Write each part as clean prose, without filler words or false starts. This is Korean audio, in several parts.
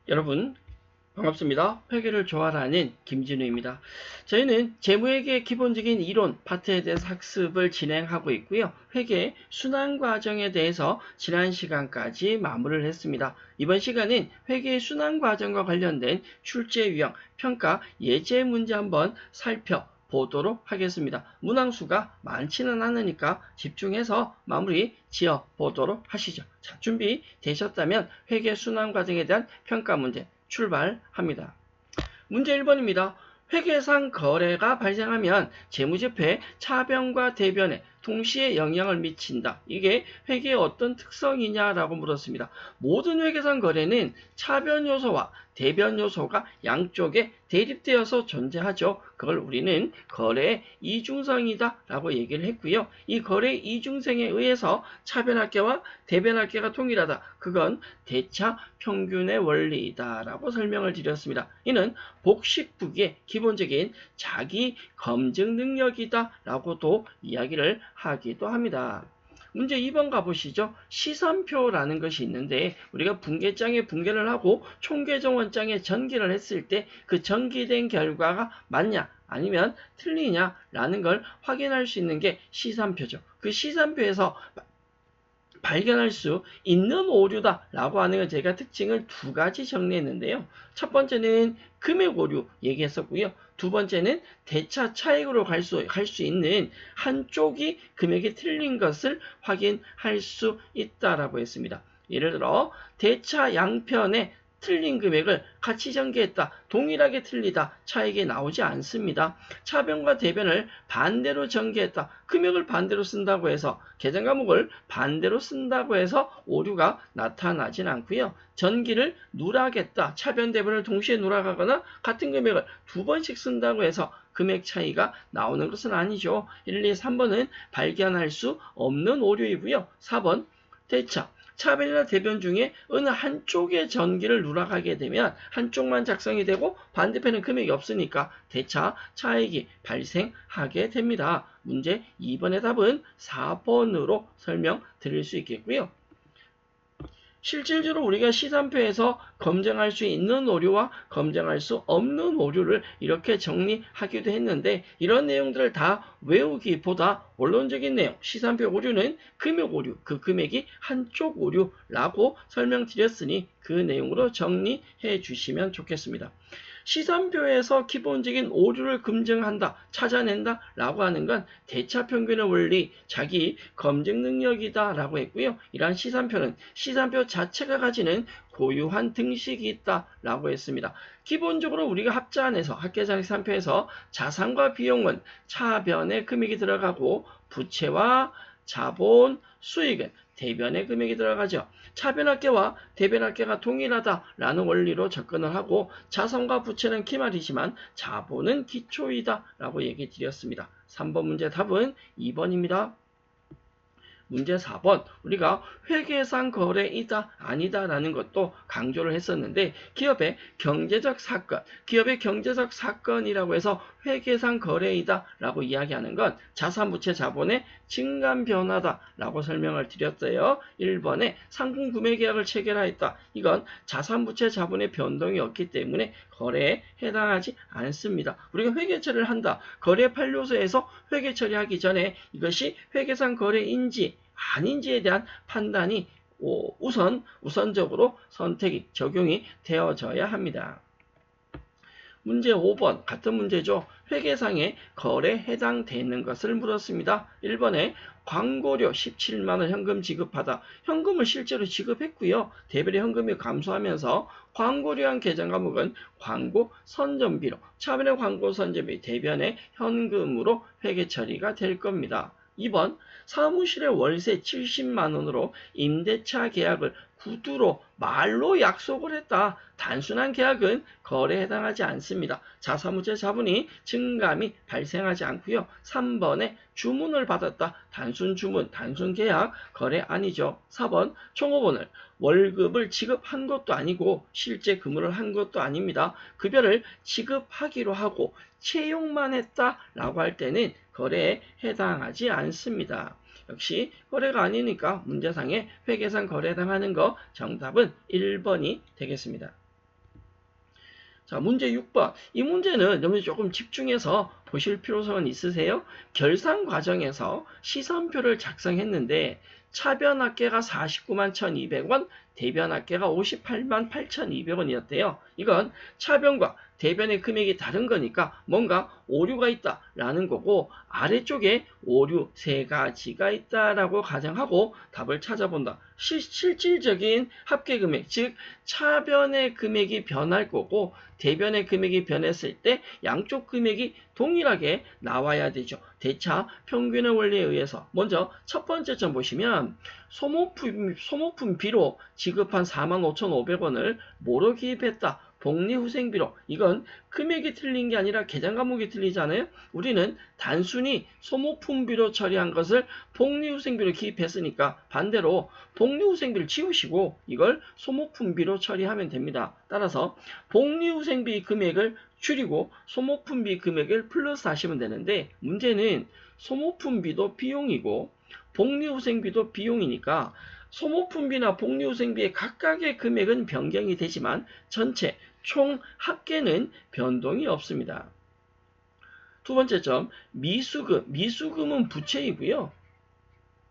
여러분 반갑습니다. 회계를 좋아하는 김진우입니다. 저희는 재무회계의 기본적인 이론 파트에 대해서 학습을 진행하고 있고요. 회계 순환 과정에 대해서 지난 시간까지 마무리를 했습니다. 이번 시간은 회계 순환 과정과 관련된 출제 유형 평가 예제 문제 한번 살펴보도록 하겠습니다. 문항수가 많지는 않으니까 집중해서 마무리 지어 보도록 하시죠. 자, 준비 되셨다면 회계 순환 과정에 대한 평가 문제 출발합니다. 문제 1번입니다. 회계상 거래가 발생하면 재무제표의 차변과 대변에 동시에 영향을 미친다. 이게 회계의 어떤 특성이냐라고 물었습니다. 모든 회계상 거래는 차변 요소와 대변 요소가 양쪽에 대립되어서 존재하죠. 그걸 우리는 거래의 이중성이다 라고 얘기를 했고요. 이 거래의 이중성에 의해서 차변합계와 대변합계가 동일하다. 그건 대차 평균의 원리이다 라고 설명을 드렸습니다. 이는 복식부기의 기본적인 자기 검증 능력이다 라고도 이야기를 하기도 합니다. 문제 2번 가보시죠. 시선표라는 것이 있는데 우리가 분계장에 분계를 하고 총계정원장에 전기를 했을 때 그 전기된 결과가 맞냐 아니면 틀리냐라는 걸 확인할 수 있는 게 시선표죠. 그 시선표에서 발견할 수 있는 오류다 라고 하는 건 제가 특징을 두 가지 정리했는데요. 첫 번째는 금액 오류 얘기했었고요. 두 번째는 대차 차익으로 갈 수 있는 한쪽이 금액이 틀린 것을 확인할 수 있다라고 했습니다. 예를 들어 대차 양편에 틀린 금액을 같이 전개했다. 동일하게 틀리다. 차익이 나오지 않습니다. 차변과 대변을 반대로 전개했다. 금액을 반대로 쓴다고 해서 계산 과목을 반대로 쓴다고 해서 오류가 나타나진 않고요. 전기를 누락했다. 차변 대변을 동시에 누락하거나 같은 금액을 두 번씩 쓴다고 해서 금액 차이가 나오는 것은 아니죠. 1, 2, 3번은 발견할 수 없는 오류이고요. 4번 대차 차변이나 대변 중에 어느 한쪽의 전기를 누락하게 되면 한쪽만 작성이 되고 반대편은 금액이 없으니까 대차 차익이 발생하게 됩니다. 문제 2번의 답은 4번으로 설명드릴 수 있겠고요. 실질적으로 우리가 시산표에서 검증할 수 있는 오류와 검증할 수 없는 오류를 이렇게 정리하기도 했는데 이런 내용들을 다 외우기보다 원론적인 내용, 시산표 오류는 금액 오류, 그 금액이 한쪽 오류라고 설명드렸으니 그 내용으로 정리해 주시면 좋겠습니다. 시산표에서 기본적인 오류를 검증한다, 찾아낸다 라고 하는 건 대차평균의 원리, 자기 검증 능력이다 라고 했고요. 이러한 시산표는 시산표 자체가 가지는 고유한 등식이 있다 라고 했습니다. 기본적으로 우리가 합자안에서 합계장식 산표에서 자산과 비용은 차변에 금액이 들어가고 부채와 자본, 수익은 대변의 금액이 들어가죠. 차변합계와 대변합계가 동일하다라는 원리로 접근을 하고 자산과 부채는 기말이지만 자본은 기초이다 라고 얘기 드렸습니다. 3번 문제 답은 2번입니다. 문제 4번 우리가 회계상 거래이다 아니다 라는 것도 강조를 했었는데 기업의 경제적 사건이라고 해서 회계상 거래이다 라고 이야기하는 건 자산부채 자본의 증감 변화다 라고 설명을 드렸어요. 1번에 상품 구매 계약을 체결하였다. 이건 자산부채 자본의 변동이 없기 때문에 거래에 해당하지 않습니다. 우리가 회계 처리를 한다. 거래 판료소에서 회계 처리하기 전에 이것이 회계상 거래인지 아닌지에 대한 판단이 우선적으로 선택이 적용이 되어져야 합니다. 문제 5번 같은 문제죠. 회계상의 거래에 해당되는 것을 물었습니다. 1번에 광고료 17만원 현금 지급하다. 현금을 실제로 지급했고요. 대별의 현금이 감소하면서 광고료한 계정 과목은 광고 선전비로 차변의 광고 선전비 대변의 현금으로 회계 처리가 될 겁니다. 2번 사무실의 월세 70만원으로 임대차 계약을 구두로 말로 약속을 했다. 단순한 계약은 거래에 해당하지 않습니다. 자사무채 자본이 증감이 발생하지 않고요. 3번에 주문을 받았다. 단순 주문, 단순 계약, 거래 아니죠. 4번 총업원을 월급을 지급한 것도 아니고 실제 근무를 한 것도 아닙니다. 급여를 지급하기로 하고 채용만 했다라고 할 때는 거래에 해당하지 않습니다. 역시 거래가 아니니까 문제상에 회계상 거래에 해당하는 거 정답은 1번이 되겠습니다. 자, 문제 6번. 이 문제는 여러분이 조금 집중해서 보실 필요성은 있으세요? 결산 과정에서 시선표를 작성했는데 차변합계가 49만 1,200원, 대변합계가 58만 8,200원이었대요. 이건 차변과 대변의 금액이 다른 거니까 뭔가 오류가 있다라는 거고 아래쪽에 오류 세 가지가 있다라고 가정하고 답을 찾아본다. 실질적인 합계 금액, 즉 차변의 금액이 변할 거고 대변의 금액이 변했을 때 양쪽 금액이 동일하게 나와야 되죠. 대차 평균의 원리에 의해서 먼저 첫 번째 점 보시면 소모품비로 지급한 45,500원을 뭐로 기입했다? 복리후생비로. 이건 금액이 틀린 게 아니라 계산 과목이 틀리잖아요. 우리는 단순히 소모품비로 처리한 것을 복리후생비로 기입했으니까 반대로 복리후생비를 지우시고 이걸 소모품비로 처리하면 됩니다. 따라서 복리후생비 금액을 줄이고 소모품비 금액을 플러스 하시면 되는데 문제는 소모품비도 비용이고 복리후생비도 비용이니까 소모품비나 복리후생비의 각각의 금액은 변경이 되지만 전체 총 합계는 변동이 없습니다. 두 번째 점, 미수금. 미수금은 부채이고요.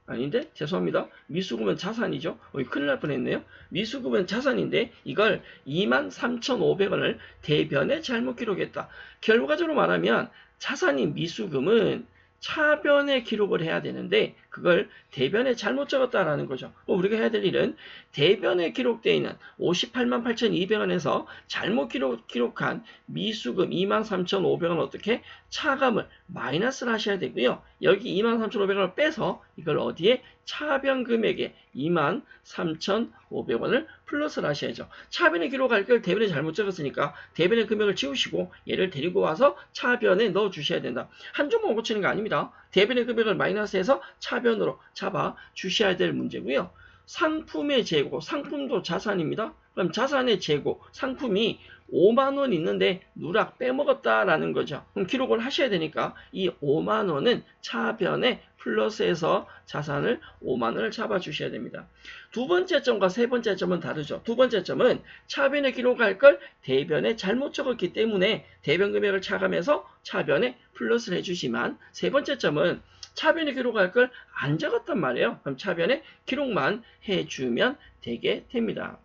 아닌데? 죄송합니다. 미수금은 자산이죠. 큰일 날 뻔했네요. 미수금은 자산인데 이걸 23,500원을 대변에 잘못 기록했다. 결과적으로 말하면 자산인 미수금은 차변에 기록을 해야 되는데 그걸 대변에 잘못 적었다라는 거죠. 우리가 해야 될 일은 대변에 기록되어 있는 58만 8,200원에서 잘못 기록한 미수금 23,500원 어떻게 차감을 마이너스를 하셔야 되고요. 여기 23,500원을 빼서 이걸 어디에 차변 금액에 23,500원을 플러스를 하셔야죠. 차변에 기록할 걸 대변에 잘못 적었으니까 대변의 금액을 지우시고 얘를 데리고 와서 차변에 넣어 주셔야 된다. 한 조만 고치는 거 아닙니다. 대변의 금액을 마이너스해서 차변으로 잡아 주셔야 될 문제고요. 상품의 재고, 상품도 자산입니다. 그럼 자산의 재고, 상품이 5만원 있는데 누락 빼먹었다라는 거죠. 그럼 기록을 하셔야 되니까 이 5만원은 차변에 플러스해서 자산을 5만원을 잡아주셔야 됩니다. 두 번째 점과 세 번째 점은 다르죠. 두 번째 점은 차변에 기록할 걸 대변에 잘못 적었기 때문에 대변 금액을 차감해서 차변에 플러스를 해주시면 세 번째 점은 차변에 기록할 걸 안 적었단 말이에요. 그럼 차변에 기록만 해주면 되게 됩니다.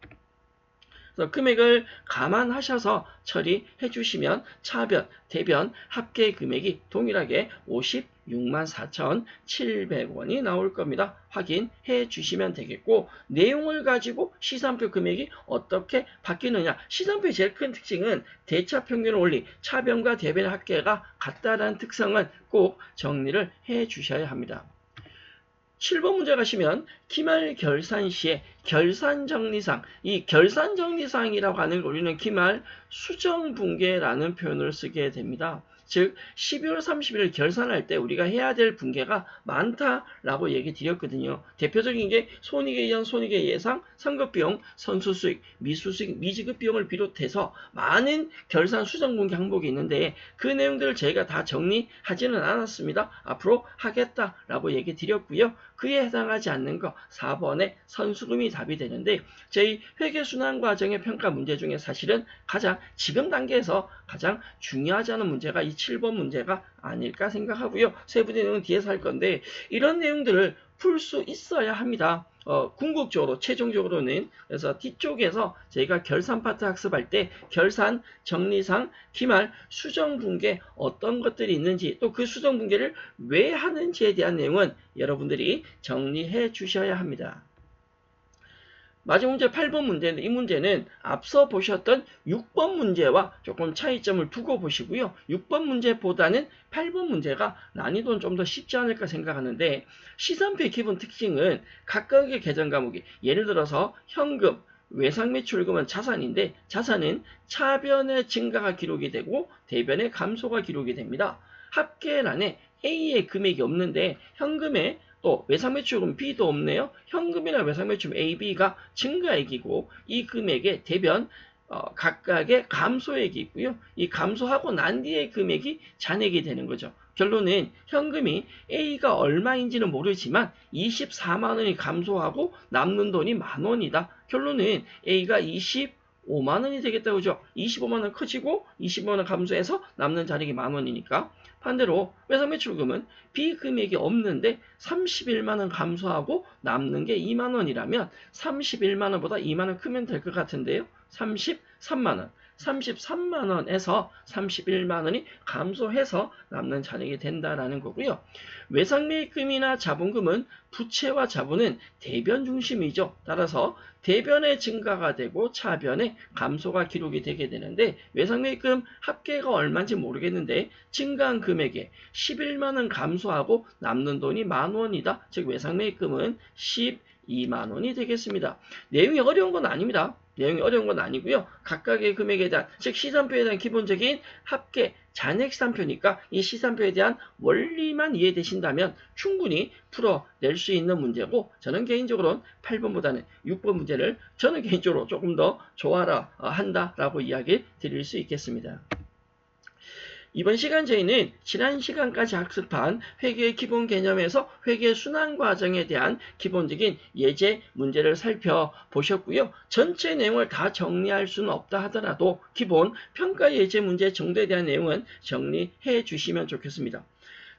그래서 금액을 감안하셔서 처리해 주시면 차변, 대변 합계 금액이 동일하게 56만 4,700원이 나올 겁니다. 확인해 주시면 되겠고 내용을 가지고 시산표 금액이 어떻게 바뀌느냐. 시산표의 제일 큰 특징은 대차 평균 원리, 차변과 대변의 합계가 같다라는 특성은 꼭 정리를 해 주셔야 합니다. 7번 문제 가시면 기말 결산 시에 결산정리상, 이 결산정리상이라고 하는 걸 우리는 기말 수정분계라는 표현을 쓰게 됩니다. 즉 12월 30일 결산할 때 우리가 해야 될 분계가 많다라고 얘기 드렸거든요. 대표적인 게 손익에 의한 손익의 예상, 선급비용, 선수수익, 미수수익, 미지급 비용을 비롯해서 많은 결산 수정 분계 항목이 있는데 그 내용들을 저희가 다 정리하지는 않았습니다. 앞으로 하겠다라고 얘기 드렸고요. 그에 해당하지 않는 거 4번의 선수금이 답이 되는데 저희 회계순환 과정의 평가 문제 중에 사실은 가장 지금 단계에서 가장 중요하지 않은 문제가 이 7번 문제가 아닐까 생각하고요. 세부 내용은 뒤에서 할 건데 이런 내용들을 풀 수 있어야 합니다. 궁극적으로 최종적으로는 그래서 뒤쪽에서 저희가 결산 파트 학습할 때 결산 정리상 기말 수정 분계 어떤 것들이 있는지 또 그 수정 분계를 왜 하는지에 대한 내용은 여러분들이 정리해 주셔야 합니다. 마지막 문제 8번 문제는 이 문제는 앞서 보셨던 6번 문제와 조금 차이점을 두고 보시고요. 6번 문제보다는 8번 문제가 난이도는 좀 더 쉽지 않을까 생각하는데 시산표의 기본 특징은 각각의 계정 과목이 예를 들어서 현금, 외상매출금은 자산인데 자산은 차변의 증가가 기록이 되고 대변의 감소가 기록이 됩니다. 합계란에 A의 금액이 없는데 현금에 또 외상매출금 B도 없네요. 현금이나 외상매출금 A, B가 증가액이고 이 금액의 대변 각각의 감소액이 있고요. 이 감소하고 난 뒤의 금액이 잔액이 되는 거죠. 결론은 현금이 A가 얼마인지는 모르지만 24만 원이 감소하고 남는 돈이 만 원이다. 결론은 A가 25 5만원이 되겠다. 그죠? 25만원 커지고 25만원 감소해서 남는 잔액이 만원이니까. 반대로 외상매출금은 비금액이 없는데 31만원 감소하고 남는 게 2만원이라면 31만원보다 2만원 크면 될 것 같은데요. 33만원. 33만원에서 31만원이 감소해서 남는 잔액이 된다라는 거고요. 외상매입금이나 자본금은 부채와 자본은 대변 중심이죠. 따라서 대변의 증가가 되고 차변의 감소가 기록이 되게 되는데 외상매입금 합계가 얼마인지 모르겠는데 증가한 금액에 11만원 감소하고 남는 돈이 만원이다. 즉 외상매입금은 12만원이 되겠습니다. 내용이 어려운 건 아닙니다. 내용이 어려운 건 아니고요. 각각의 금액에 대한, 즉 시산표에 대한 기본적인 합계 잔액시산표니까 이 시산표에 대한 원리만 이해되신다면 충분히 풀어낼 수 있는 문제고, 저는 개인적으로는 8번보다는 6번 문제를 저는 개인적으로 조금 더 좋아라 한다라고 이야기 드릴 수 있겠습니다. 이번 시간 저희는 지난 시간까지 학습한 회계의 기본 개념에서 회계 순환 과정에 대한 기본적인 예제 문제를 살펴보셨고요. 전체 내용을 다 정리할 수는 없다 하더라도 기본 평가 예제 문제 정도에 대한 내용은 정리해 주시면 좋겠습니다.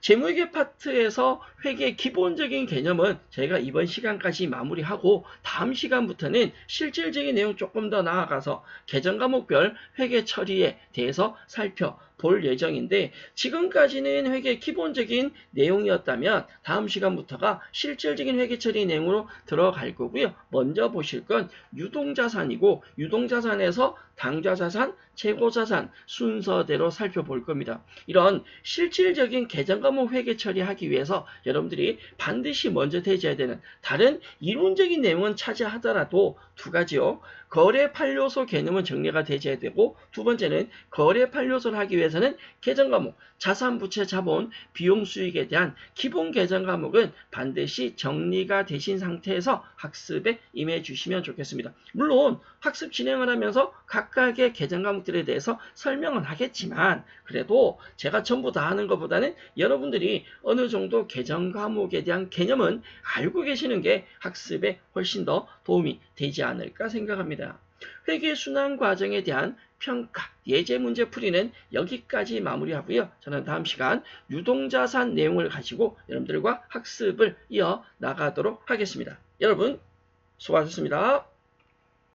재무회계 파트에서 회계의 기본적인 개념은 저희가 이번 시간까지 마무리하고 다음 시간부터는 실질적인 내용 조금 더 나아가서 계정 과목별 회계 처리에 대해서 살펴볼 예정인데, 지금까지는 회계 기본적인 내용이었다면 다음 시간부터가 실질적인 회계 처리 내용으로 들어갈 거고요. 먼저 보실 건 유동자산이고, 유동자산에서 당좌자산, 재고자산 순서대로 살펴볼 겁니다. 이런 실질적인 계정 과목 회계 처리하기 위해서 여러분들이 반드시 먼저 대줘야 되는 다른 이론적인 내용은 차지하더라도 두 가지요. 거래 판료소 개념은 정리가 되셔야 되고, 두 번째는 거래 판료소를 하기 위해서는 계정 과목, 자산, 부채, 자본, 비용, 수익에 대한 기본 계정 과목은 반드시 정리가 되신 상태에서 학습에 임해 주시면 좋겠습니다. 물론 학습 진행을 하면서 각각의 계정 과목들에 대해서 설명은 하겠지만, 그래도 제가 전부 다 하는 것보다는 여러분들이 어느 정도 계정 과목에 대한 개념은 알고 계시는 게 학습에 훨씬 더 도움이 되지 않을까 생각합니다. 회계 순환 과정에 대한 평가, 예제 문제 풀이는 여기까지 마무리하고요. 저는 다음 시간 유동자산 내용을 가지고 여러분들과 학습을 이어 나가도록 하겠습니다. 여러분 수고하셨습니다.